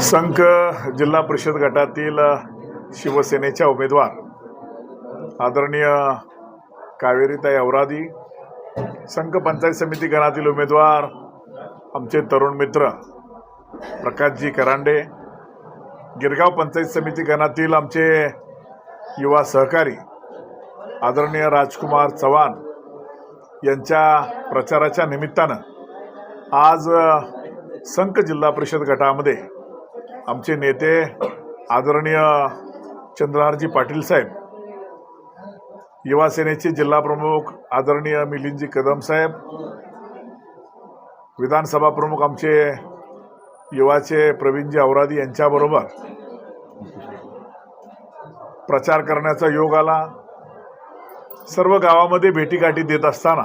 संख जिल्हा परिषद गटातील शिवसेनेच्या उमेदवार आदरणीय कावेरीताई औरादी, संख पंचायत समिती गणातील उमेदवार आमचे तरुण मित्र प्रकाशजी करांडे, गिरगाव पंचायत समिती गणातील आमचे युवा सहकारी आदरणीय राजकुमार चव्हाण यांच्या प्रचाराच्या निमित्तानं आज संख जिल्हा परिषद गटामध्ये आमचे नेते आदरणीय चंद्रहारजी पाटील साहेब, युवा सेनेचे जिल्हा प्रमुख आदरणीय मिलिंदजी कदम साहेब, विधानसभा प्रमुख आमचे युवाचे प्रवीणजी औरादी यांच्याबरोबर प्रचार करण्याचा योग आला। सर्व गावामध्ये भेटीगाठी देत असताना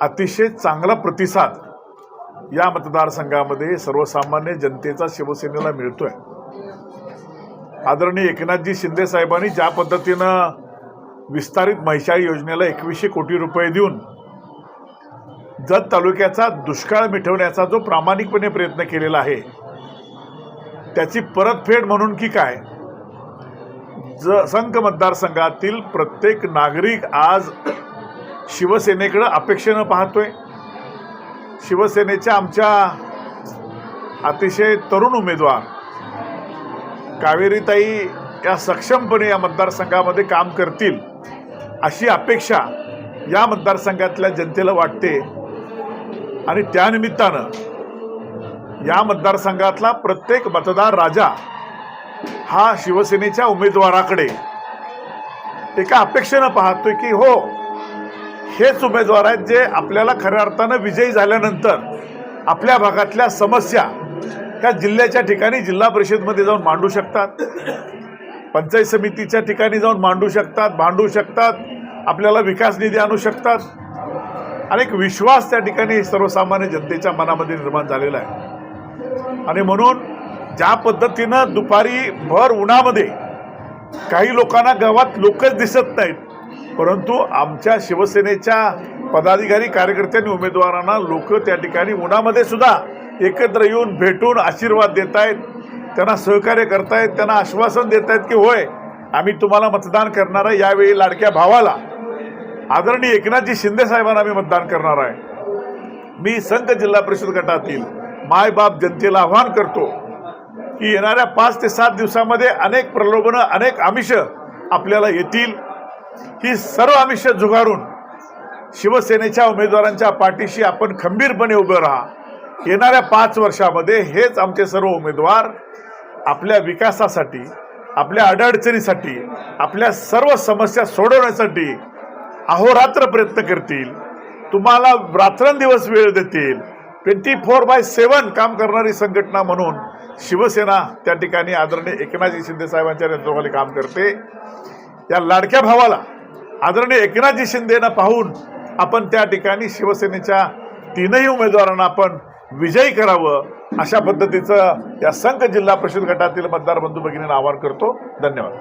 अतिशय चांगला प्रतिसाद या मतदारसंघामध्ये सर्वसामान्य जनतेचा शिवसेनेला मिळतोय। आदरणीय एकनाथजी शिंदे साहेबांनी ज्या पद्धतीनं विस्तारित म्हैसाळी योजनेला 2100 कोटी रुपये देऊन जत तालुक्याचा दुष्काळ मिटवण्याचा जो प्रामाणिकपणे प्रयत्न केलेला आहे, त्याची परतफेड म्हणून की काय, संख मतदारसंघातील प्रत्येक नागरिक आज शिवसेनेकडे अपेक्षेनं पाहतोय। शिवसेनेच्या आमच्या अतिशय तरुण उमेदवार कावेरीताई या सक्षमपणे या मतदारसंघामध्ये काम करतील अशी अपेक्षा या मतदारसंघातल्या जनतेला वाटते आणि त्यानिमित्तानं या मतदारसंघातला प्रत्येक मतदार राजा हा शिवसेनेच्या उमेदवाराकडे एका अपेक्षेनं पाहतोय की हो, हेच उमेदवार आहेत जे आपल्याला खऱ्या अर्थानं विजयी झाल्यानंतर आपल्या भागातल्या समस्या त्या जिल्ह्याच्या ठिकाणी जिल्हा परिषदमध्ये जाऊन मांडू शकतात, पंचायत समितीच्या ठिकाणी जाऊन मांडू शकतात, आपल्याला विकास निधी आणू शकतात। अनेक विश्वास त्या ठिकाणी सर्वसामान्य जनतेच्या मनामध्ये निर्माण झालेला आहे आणि म्हणून ज्या पद्धतीनं दुपारी भर उन्हामध्ये काही लोकांना गावात लोकच दिसत नाहीत, परंतु आमच्या शिवसेनेच्या पदाधिकारी कार्यकर्त्यांनी उमेदवारांना लोक त्या ठिकाणी उन्हामध्ये सुद्धा एकत्र येऊन भेटून आशीर्वाद देत आहेत, त्यांना सहकार्य करतायत, त्यांना आश्वासन देत आहेत की होय आम्ही तुम्हाला मतदान करणार आहे। यावेळी लाडक्या भावाला आदरणीय एकनाथजी शिंदे साहेबांना आम्ही मतदान करणार आहे। मी संख जिल्हा परिषद गटातील मायबाप जनतेला आवाहन करतो की येणाऱ्या 5 ते 7 दिवसामध्ये अनेक प्रलोभनं, अनेक आमिष आपल्याला येतील। ही सर्व आमिष झुगारून शिवसेनेच्या उमेदवारांच्या पाठीशी आपण खंबीरपणे उभे राहा। येणाऱ्या 5 वर्षामध्ये हेच आमचे सर्व उमेदवार आपल्या विकासासाठी, आपल्या अडचणीसाठी, आपल्या सर्व समस्या सोडवण्यासाठी अहोरात्र प्रयत्न करतील, तुम्हाला रात्रंदिवस वेळ देतील। 24/7 काम करणारी संघटना म्हणून शिवसेना त्या ठिकाणी आदरणीय एकनाथजी शिंदे साहेबांच्या नेतृत्वाखाली काम करते। या लाडक्या भावाला आदरणीय एकनाथजी शिंदेना पाहून आपण त्या ठिकाणी शिवसेनेच्या 3ही उमेदवारांना आपण विजयी करावं, अशा पद्धतीचं या संख जिल्हा परिषद गटातील मतदार बंधू भगिनींना आवाहन करतो। धन्यवाद।